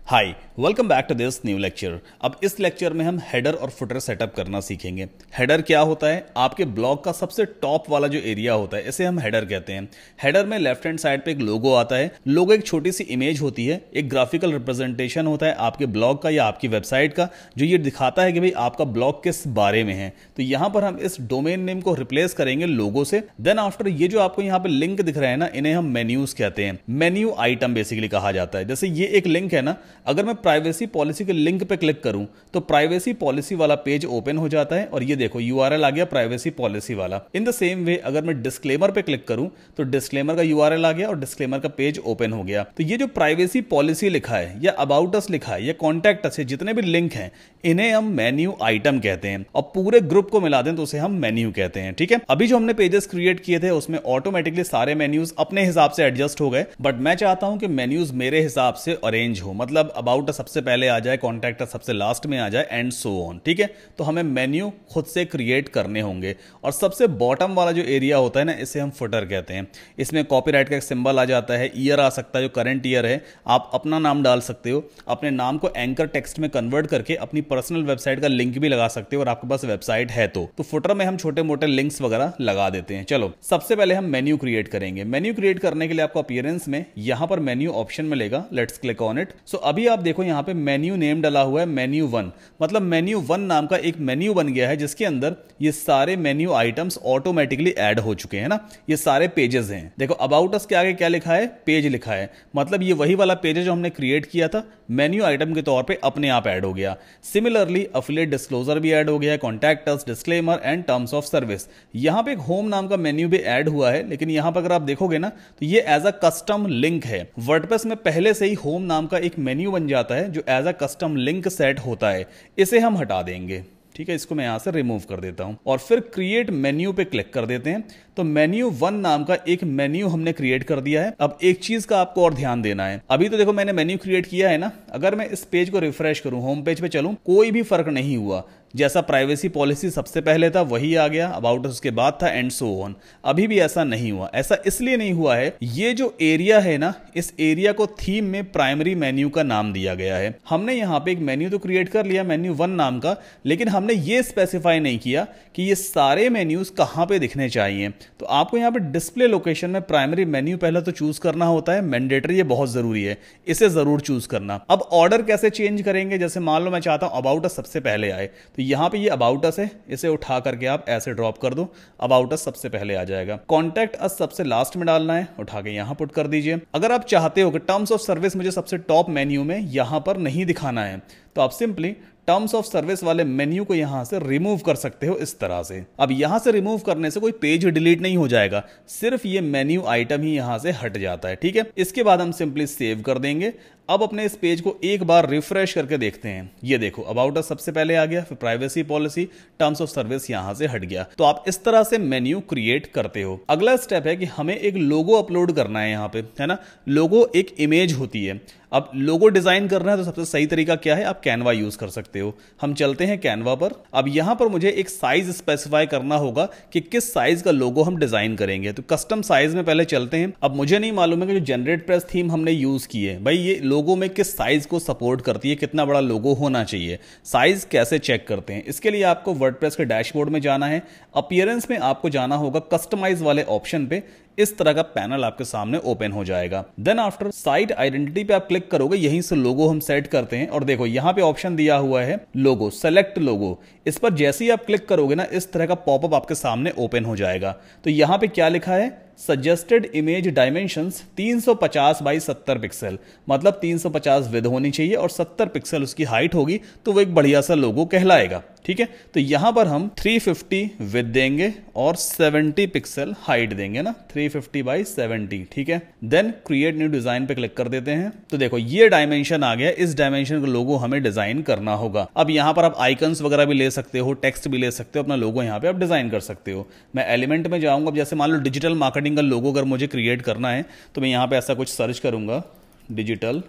Hi welcome back to this new lecture. अब इस lecture में हम हेडर और फुटर सेटअप करना सीखेंगे। हेडर क्या होता है? आपके ब्लॉग का सबसे टॉप वाला जो एरिया होता है, इसे हम हेडर कहते हैं। हेडर में लेफ्ट हैंड साइड पे एक लोगो आता है। लोगो एक छोटी सी इमेज होती है, एक ग्राफिकल रिप्रेजेंटेशन होता है आपके ब्लॉग का या आपकी वेबसाइट का, जो ये दिखाता है कि भाई आपका ब्लॉग किस बारे में है। तो यहां पर हम इस डोमेन नेम को रिप्लेस करेंगे लोगो से। देन आफ्टर ये जो आपको यहाँ पे लिंक दिख रहे हैं ना, इन्हें हम मेन्यूज कहते हैं। मेन्यू आइटम बेसिकली कहा जाता है। जैसे ये एक लिंक है ना, अगर मैं प्राइवेसी पॉलिसी के लिंक पे क्लिक करूं तो प्राइवेसी पॉलिसी वाला पेज ओपन हो जाता है और ये देखो यूआरएल आ गया प्राइवेसी पॉलिसी वाला। इन द सेम वे अगर मैं डिस्क्लेमर पे क्लिक करूं तो डिस्क्लेमर का यूआरएल आ गया और डिस्क्लेमर का पेज ओपन हो गया। तो ये जो प्राइवेसी पॉलिसी लिखा है या अबाउट अस लिखा है या कॉन्टैक्ट अस है, जितने भी लिंक हैं इन्हें हम मेन्यू आइटम कहते हैं। और पूरे ग्रुप को मिला दें तो उसे हम मेन्यू कहते हैं। ठीक है, अभी जो हमने पेजेस क्रिएट किए थे उसमें ऑटोमेटिकली सारे मेन्यूज अपने हिसाब से एडजस्ट हो गए, बट मैं चाहता हूं कि मेन्यूज मेरे हिसाब से अरेंज हो, मतलब अबाउट सबसे पहले आ जाए, कॉन्टैक्ट सबसे लास्ट में आ जाए एंड सो ऑन। ठीक है, तो हमें मेन्यू खुद से क्रिएट करने होंगे। और सबसे बॉटम वाला जो एरिया होता है ना, इसे हम फुटर कहते हैं। इसमें कॉपीराइट का एक सिंबल आ जाता है, ईयर आ सकता है जो करंट ईयर है, आप अपना नाम डाल सकते हो, अपने नाम को एंकर टेक्स्ट में कन्वर्ट करके अपनी पर्सनल वेबसाइट का लिंक भी लगा सकते हो और आपके पास वेबसाइट है तो फुटर में हम छोटे मोटे लिंक्स वगैरह लगा देते हैं। चलो सबसे पहले हम मेन्यू क्रिएट करेंगे। मेन्यू क्रिएट करने के लिए आपको अपीयरेंस में यहां पर मेन्यू ऑप्शन मिलेगा, लेट्स क्लिक ऑन इट। सो अभी आप देखो यहां पे मेन्यू नेम डाला हुआ है मेन्यू 1, मतलब मेन्यू 1 नाम का एक मेन्यू बन गया है जिसके अंदर ये सारे मेन्यू आइटम्स ऑटोमेटिकली ऐड हो चुके हैं ना, ये सारे पेजेस हैं। देखो अबाउट अस के आगे क्या लिखा है? पेज लिखा है, मतलब ये वही वाला पेज है जो हमने क्रिएट किया था, मेन्यू आइटम के तौर पे अपने आप ऐड हो गया। सिमिलरली एफिलिएट डिस्क्लोजर भी ऐड हो गया है, contact us, disclaimer and terms of service. यहां पे एक होम नाम का मेन्यू भी ऐड हुआ है, लेकिन यहां पर अगर आप देखोगे ना तो ये एज अ कस्टम लिंक है। वर्डप्रेस में पहले से ही होम नाम का एक मेन्यू बन जाता है जो as a custom link set होता है, इसे हम हटा देंगे। ठीक है, इसको मैं यहां से रिमूव कर देता हूं और फिर क्रिएट मेन्यू पे क्लिक कर देते हैं। तो मेन्यू 1 नाम का एक मेन्यू हमने क्रिएट कर दिया है। अब एक चीज का आपको और ध्यान देना है, अभी तो देखो मैंने मेन्यू क्रिएट किया है ना, अगर मैं इस पेज को रिफ्रेश करूं, होम पेज पे चलूं, कोई भी फर्क नहीं हुआ। जैसा प्राइवेसी पॉलिसी सबसे पहले था वही आ गया, अबाउट उसके बाद था एंड सो ऑन। अभी भी ऐसा नहीं हुआ। ऐसा इसलिए नहीं हुआ है, ये जो एरिया है ना, इस एरिया को थीम में प्राइमरी मेन्यू का नाम दिया गया है। हमने यहां पे एक मेन्यू तो क्रिएट कर लिया मेन्यू 1 नाम का, लेकिन हमने ये स्पेसिफाई नहीं किया कि ये सारे मेन्यूज कहां पे दिखने चाहिए। तो आपको यहां पे डिस्प्ले लोकेशन में प्राइमरी मेन्यू पहले तो चूज करना होता है, मैंडेटरी, ये बहुत जरूरी है, इसे जरूर चूज करना। अब ऑर्डर कैसे चेंज करेंगे? जैसे मान लो मैं चाहता हूं अबाउट अस सबसे पहले आए, तो यहां पे ये अबाउट अस है, इसे उठा करके आप ऐसे ड्रॉप कर दो, अबाउट अस सबसे पहले आ जाएगा। कॉन्टैक्ट अस सबसे लास्ट में डालना है, उठा के यहां पुट कर दीजिए। अगर आप चाहते हो कि टर्म्स ऑफ सर्विस मुझे सबसे टॉप मेन्यू में यहां पर नहीं दिखाना है, तो आप सिंपली टर्म्स ऑफ सर्विस वाले मेन्यू को यहां से रिमूव कर सकते हो इस तरह से। अब यहां से रिमूव करने से कोई पेज डिलीट नहीं हो जाएगा, सिर्फ ये मेन्यू आइटम ही यहां से हट जाता है। ठीक है, इसके बाद हम सिंपली सेव कर देंगे। अब अपने इस पेज को एक बार रिफ्रेश करके देखते हैं। ये देखो अबाउट अस सबसे पहले आ गया, फिर privacy policy, terms of service यहां से हट गया। तो आप इस तरह से मेन्यू क्रिएट करते हो। अगला स्टेप है कि हमें एक लोगो अपलोड करना है यहां पे, है ना। लोगो एक इमेज होती है। अब लोगो डिजाइन करना है तो सबसे सही तरीका क्या है? आप कैनवा यूज कर सकते हो। हम चलते हैं कैनवा पर। अब यहां पर मुझे एक साइज स्पेसिफाई करना होगा कि किस साइज का लोगो हम डिजाइन करेंगे। तो कस्टम साइज में पहले चलते हैं। अब मुझे नहीं मालूम है कि जो जनरेट प्रेस थीम हमने यूज की है, भाई ये लोगो में किस साइज को सपोर्ट करती है, कितना बड़ा लोगो होना चाहिए, साइज कैसे चेक करते हैं? इसके लिए आपको वर्डप्रेस के डैशबोर्ड में जाना है, अपीयरेंस में आपको जाना होगा, कस्टमाइज वाले ऑप्शन पे इस तरह का पैनल आपके सामने ओपन हो जाएगा। देन आफ्टर साइट आइडेंटिटी पे आप क्लिक करोगे, यहीं से लोगो हम सेट करते हैं और देखो यहां पे ऑप्शन दिया हुआ है लोगो, सेलेक्ट लोगो। इस पर जैसे ही आप क्लिक करोगे ना, इस तरह का पॉपअप आपके सामने ओपन हो जाएगा। तो यहां पे क्या लिखा है? Suggested image dimensions 350 by 70 pixel, मतलब 350 विद होनी चाहिए और 70 पिक्सल उसकी हाइट होगी, तो वो एक बढ़िया सा लोगो कहलाएगा। ठीक है, तो यहां पर हम 350 विद देंगे और 70 पिक्सल हाइट देंगे ना, 350 बाई 70। ठीक है, देन क्रिएट न्यू डिजाइन पे क्लिक कर देते हैं। तो देखो ये डायमेंशन आ गया, इस डायमेंशन का लोगो हमें डिजाइन करना होगा। अब यहां पर आप आइकन्स वगैरह भी ले सकते हो, टेक्स्ट भी ले सकते हो, अपना लोगो यहां पे आप डिजाइन कर सकते हो। मैं एलिमेंट में जाऊंगा। जैसे मान लो डिजिटल मार्केटिंग का लोगो अगर मुझे क्रिएट करना है तो मैं यहां पे ऐसा कुछ सर्च करूंगा, डिजिटल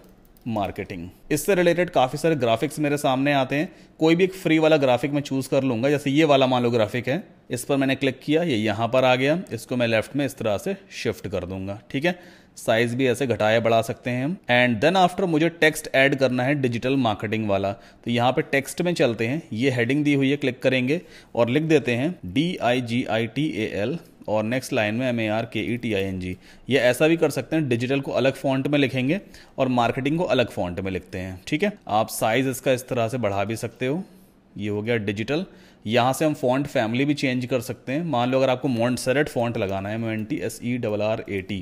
मार्केटिंग। इससे रिलेटेड काफी सारे ग्राफिक्स मेरे सामने आते हैं। कोई भी एक फ्री वाला ग्राफिक मैं चूज कर लूंगा। जैसे ये वाला मान लो ग्राफिक है, इस पर मैंने क्लिक किया, ये यहां पर आ गया। इसको मैं लेफ्ट में इस तरह से शिफ्ट कर दूंगा। ठीक है, साइज भी ऐसे घटाया बढ़ा सकते हैं हम। एंड देन आफ्टर मुझे टेक्स्ट ऐड करना है डिजिटल मार्केटिंग वाला, तो यहाँ पे टेक्स्ट में चलते हैं, ये हेडिंग दी हुई है, क्लिक करेंगे और लिख देते हैं DIGITAL और नेक्स्ट लाइन में MARKETING। ये ऐसा भी कर सकते हैं, डिजिटल को अलग फॉन्ट में लिखेंगे और मार्केटिंग को अलग फॉन्ट में लिखते हैं, ठीक है। आप साइज इसका इस तरह से बढ़ा भी सकते हो, ये हो गया डिजिटल। यहाँ से हम फॉन्ट फैमिली भी चेंज कर सकते हैं। मान लो अगर आपको मॉन्टसेरेट फॉन्ट लगाना है, MONTSERRAT,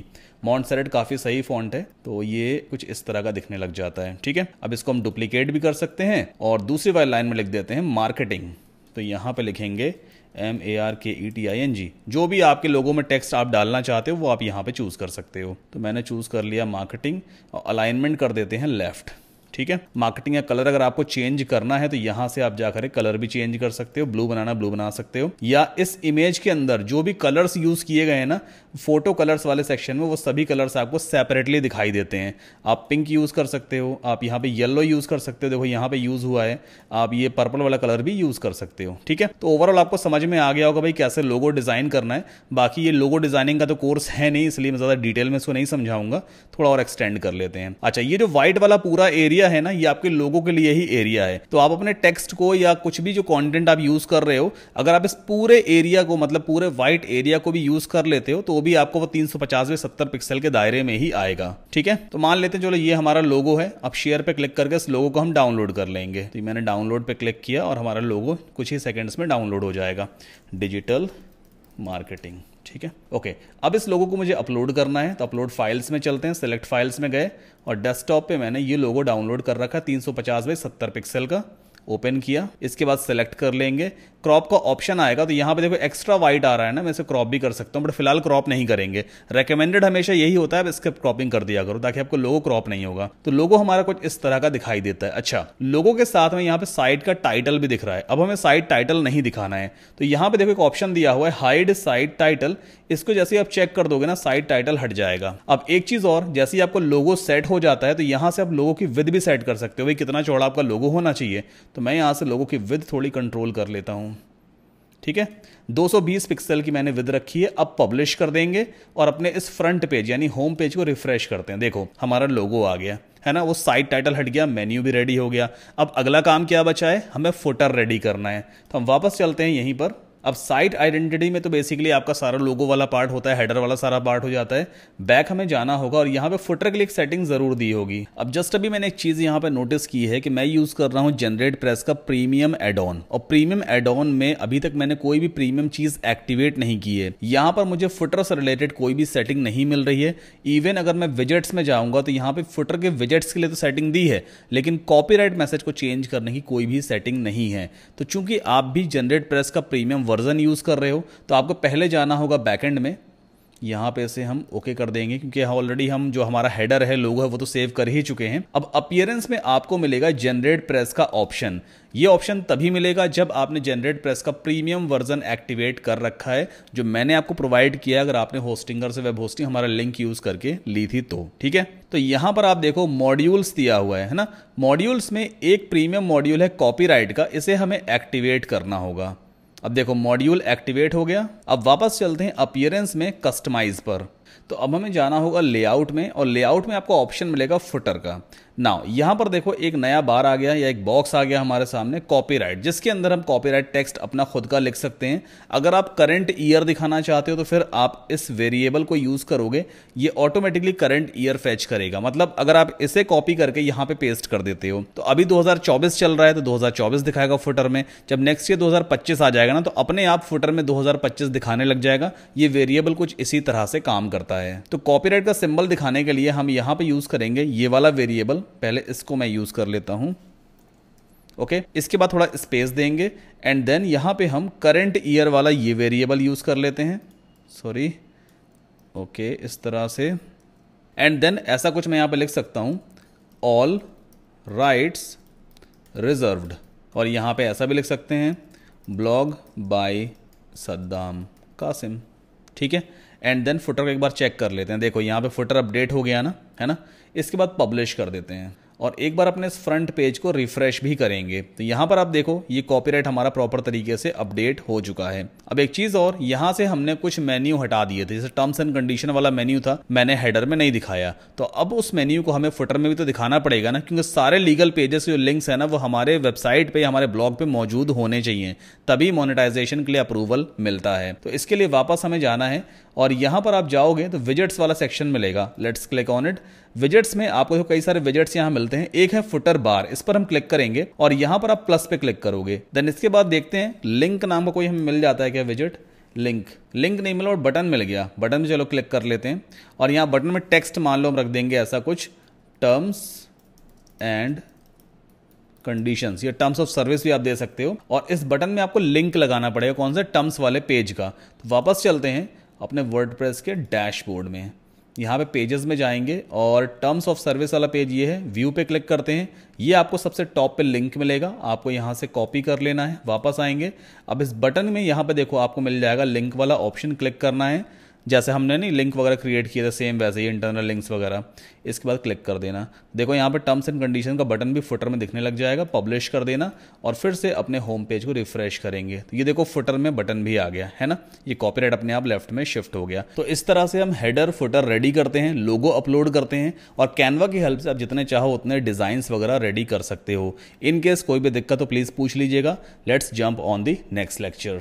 मॉन्टसेरेट काफ़ी सही फॉन्ट है, तो ये कुछ इस तरह का दिखने लग जाता है, ठीक है। अब इसको हम डुप्लीकेट भी कर सकते हैं और दूसरी वाली लाइन में लिख देते हैं मार्केटिंग, तो यहाँ पे लिखेंगे MARKETING। जो भी आपके लोगों में टेक्स्ट आप डालना चाहते हो वो आप यहाँ पे चूज कर सकते हो। तो मैंने चूज कर लिया मार्केटिंग और अलाइनमेंट कर देते हैं लेफ्ट, ठीक है। मार्केटिंग का कलर अगर आपको चेंज करना है तो यहां से आप जाकर कलर भी चेंज कर सकते हो, ब्लू बनाना ब्लू बना सकते हो, या इस इमेज के अंदर जो भी कलर्स यूज किए गए हैं ना फोटो कलर्स वाले सेक्शन में, वो सभी कलर्स आपको सेपरेटली दिखाई देते हैं। आप पिंक यूज कर सकते हो, आप यहाँ पे येलो यूज कर सकते हो, देखो यहाँ पे यूज हुआ है, आप ये पर्पल वाला कलर भी यूज कर सकते हो, ठीक है। तो ओवरऑल आपको समझ में आ गया होगा भाई कैसे लोगो डिजाइन करना है। बाकी ये लोगो डिजाइनिंग का तो कोर्स है नहीं, इसलिए मैं ज्यादा डिटेल में इसको नहीं समझाऊंगा, थोड़ा और एक्सटेंड कर लेते हैं। अच्छा, ये जो व्हाइट वाला पूरा एरिया है ना, ये आपके लोगों के लिए ही एरिया है। तो आप अपने टेक्स्ट को या कुछ भी जो कंटेंट आप यूज कर रहे हो, अगर आप इस पूरे एरिया को मतलब पूरे व्हाइट एरिया को भी यूज कर लेते हो तो भी आपको वो 350 × 70 पिक्सल के दायरे में ही आएगा, ठीक है। तो मान लेते हैं चलो ये हमारा लोगो है, अब शेयर पे क्लिक करके इस लोगो को हम डाउनलोड कर लेंगे। तो मैंने डाउनलोड पे क्लिक किया और हमारा लोगो कुछ ही सेकंड्स में डाउनलोड हो जाएगा, डिजिटल मार्केटिंग, ठीक है। ओके, अब इस लोगो को मुझे अपलोड करना है, तो अपलोड फाइल्स में चलते हैं, सेलेक्ट फाइल्स में गए और डेस्कटॉप पे मैंने ये लोगो डाउनलोड कर रखा 350 × 70 पिक्सल का, ओपन किया। इसके बाद सेलेक्ट कर लेंगे, क्रॉप का ऑप्शन आएगा, तो यहाँ पे देखो एक्स्ट्रा वाइट आ रहा है ना, मैं इसे क्रॉप भी कर सकता हूँ, बट फिलहाल क्रॉप नहीं करेंगे। रेकमेंडेड हमेशा यही होता है, इसके क्रॉपिंग कर दिया करो ताकि आपको लोगो क्रॉप नहीं होगा। तो लोगो हमारा कुछ इस तरह का दिखाई देता है। अच्छा, लोगो के साथ में यहाँ पे साइट का टाइटल भी दिख रहा है। अब हमें साइट टाइटल नहीं दिखाना है, तो यहाँ पे देखो एक ऑप्शन दिया हुआ है हाइड साइट टाइटल, इसको जैसे ही आप चेक कर दोगे ना साइट टाइटल हट जाएगा। अब एक चीज और, जैसे ही आपको लोगो सेट हो जाता है तो यहां से आप लोगो की विड्थ भी सेट कर सकते हो, भाई कितना चौड़ा आपका लोगो होना चाहिए। तो मैं यहां से लोगो की विड्थ थोड़ी कंट्रोल कर लेता हूं, ठीक है। 220 पिक्सल की मैंने विड्थ रखी है। अब पब्लिश कर देंगे और अपने इस फ्रंट पेज यानी होम पेज को रिफ्रेश करते हैं। देखो हमारा लोगो आ गया है ना, वो साइट टाइटल हट गया, मेन्यू भी रेडी हो गया। अब अगला काम क्या बचा है, हमें फुटर रेडी करना है। तो हम वापस चलते हैं यहीं पर। अब साइट आइडेंटिटी में तो बेसिकली आपका सारा लोगो वाला पार्ट होता है, हेडर वाला सारा पार्ट हो जाता है। बैक हमें जाना होगा और यहाँ पे फुटर के लिए एक सेटिंग जरूर दी होगी। अब जस्ट अभी मैंने एक चीज यहाँ पे नोटिस की है कि मैं यूज कर रहा हूँ जनरेट प्रेस का प्रीमियम एड ऑन, और प्रीमियम एड ऑन में अभी तक मैंने कोई भी प्रीमियम चीज एक्टिवेट नहीं की है। यहाँ पर मुझे फुटर से रिलेटेड कोई भी सेटिंग नहीं मिल रही है। इवन अगर मैं विजेट्स में जाऊंगा तो यहाँ पे फुटर के विजेट्स के लिए तो सेटिंग दी है, लेकिन कॉपीराइट मैसेज को चेंज करने की कोई भी सेटिंग नहीं है। तो चूंकि आप भी जनरेट प्रेस का प्रीमियम वर्जन यूज कर रहे हो तो आपको पहले जाना होगा बैकएंड में, यहां पे से हम ओके कर देंगे क्योंकि ऑलरेडी हम जो हमारा हेडर है लोगो है वो तो सेव कर ही चुके हैं। अब अपीयरेंस में आपको मिलेगा जनरेट प्रेस का ऑप्शन। ये ऑप्शन तभी मिलेगा जब आपने जनरेट प्रेस का प्रीमियम वर्जन एक्टिवेट कर रखा है, जो मैंने आपको प्रोवाइड किया अगर आपने होस्टिंगर से वेब होस्टिंग हमारा लिंक यूज करके ली थी तो, ठीक है। तो यहां पर आप देखो मॉड्यूल्स दिया हुआ है ना, मॉड्यूल्स में एक प्रीमियम मॉड्यूल है कॉपीराइट का, इसे हमें एक्टिवेट करना होगा। अब देखो मॉड्यूल एक्टिवेट हो गया। अब वापस चलते हैं अपीयरेंस में कस्टमाइज पर। तो अब हमें जाना होगा लेआउट में, और लेआउट में आपको ऑप्शन मिलेगा फुटर का। नाउ यहां पर देखो एक नया बार आ गया या एक बॉक्स आ गया हमारे सामने कॉपीराइट, जिसके अंदर हम कॉपीराइट टेक्स्ट अपना खुद का लिख सकते हैं। अगर आप करंट ईयर दिखाना चाहते हो तो फिर आप इस वेरिएबल को यूज करोगे, ये ऑटोमेटिकली करंट ईयर फेच करेगा। मतलब अगर आप इसे कॉपी करके यहां पे पेस्ट कर देते हो तो अभी 2024 चल रहा है तो 2024 दिखाएगा फुटर में। जब नेक्स्ट ईयर 2025 आ जाएगा ना तो अपने आप फुटर में 2025 दिखाने लग जाएगा। ये वेरिएबल कुछ इसी तरह से काम करता है। तो कॉपीराइट का सिंबल दिखाने के लिए हम यहां पे यूज करेंगे ये वाला वेरिएबल। पहले इसको मैं यूज कर लेता हूं, ओके। इसके बाद थोड़ा स्पेस देंगे एंड देन यहां पे हम करंट ईयर वाला ये वेरिएबल यूज कर लेते हैं, सॉरी, ओके, इस तरह से। एंड देन ऐसा कुछ मैं यहां पे लिख सकता हूं ऑल राइट्स रिजर्व्ड, और यहां पे ऐसा भी लिख सकते हैं ब्लॉग बाय सद्दाम कासिम, ठीक है। एंड देन फुटर को एक बार चेक कर लेते हैं। देखो यहाँ पे फुटर अपडेट हो गया ना, है ना। इसके बाद पब्लिश कर देते हैं। और एक बार अपने इस फ्रंट पेज को रिफ्रेश भी करेंगे तो यहाँ पर आप देखो ये कॉपीराइट हमारा प्रॉपर तरीके से अपडेट हो चुका है। अब एक चीज और, यहाँ से हमने कुछ मेन्यू हटा दिए थे, जैसे टर्म्स एंड कंडीशन वाला मेन्यू था, मैंने हेडर में नहीं दिखाया, तो अब उस मेन्यू को हमें फुटर में भी तो दिखाना पड़ेगा ना, क्योंकि सारे लीगल पेजेस जो लिंक्स है ना वो हमारे वेबसाइट पे, हमारे ब्लॉग पे मौजूद होने चाहिए, तभी मोनेटाइजेशन के लिए अप्रूवल मिलता है। तो इसके लिए वापस हमें जाना है और यहाँ पर आप जाओगे तो विजेट्स वाला सेक्शन मिलेगा, let's click on it. Widgets में आपको कई सारे विजेट्स यहाँ मिलते हैं, एक है फुटर बार, इस पर हम क्लिक करेंगे और यहाँ पर आप प्लस पे क्लिक करोगे। देन इसके बाद देखते हैं लिंक नाम का कोई हमें मिल जाता है क्या विजेट, लिंक नहीं मिला और बटन मिल गया, बटन में चलो क्लिक कर लेते हैं और यहाँ बटन में टेक्स्ट मान लो हम रख देंगे ऐसा कुछ, टर्म्स एंड कंडीशंस, या टर्म्स ऑफ सर्विस भी आप दे सकते हो, और इस बटन में आपको लिंक लगाना पड़ेगा, कौन सा, टर्म्स वाले पेज का। तो वापस चलते हैं अपने वर्डप्रेस के डैशबोर्ड में, यहाँ पे पेजेस में जाएंगे और टर्म्स ऑफ सर्विस वाला पेज ये है, व्यू पे क्लिक करते हैं, ये आपको सबसे टॉप पे लिंक मिलेगा, आपको यहाँ से कॉपी कर लेना है, वापस आएंगे। अब इस बटन में यहाँ पे देखो आपको मिल जाएगा लिंक वाला ऑप्शन, क्लिक करना है, जैसे हमने नहीं लिंक वगैरह क्रिएट किए थे सेम वैसे ही इंटरनल लिंक्स वगैरह, इसके बाद क्लिक कर देना। देखो यहाँ पे टर्म्स एंड कंडीशन का बटन भी फुटर में दिखने लग जाएगा, पब्लिश कर देना और फिर से अपने होम पेज को रिफ्रेश करेंगे तो ये देखो फुटर में बटन भी आ गया है ना, ये कॉपीराइट अपने आप लेफ्ट में शिफ्ट हो गया। तो इस तरह से हम हेडर फुटर रेडी करते हैं, लोगो अपलोड करते हैं और कैनवा की हेल्प से आप जितने चाहो उतने डिजाइंस वगैरह रेडी कर सकते हो। इन केस कोई भी दिक्कत हो प्लीज पूछ लीजिएगा। Let's jump on the next lecture.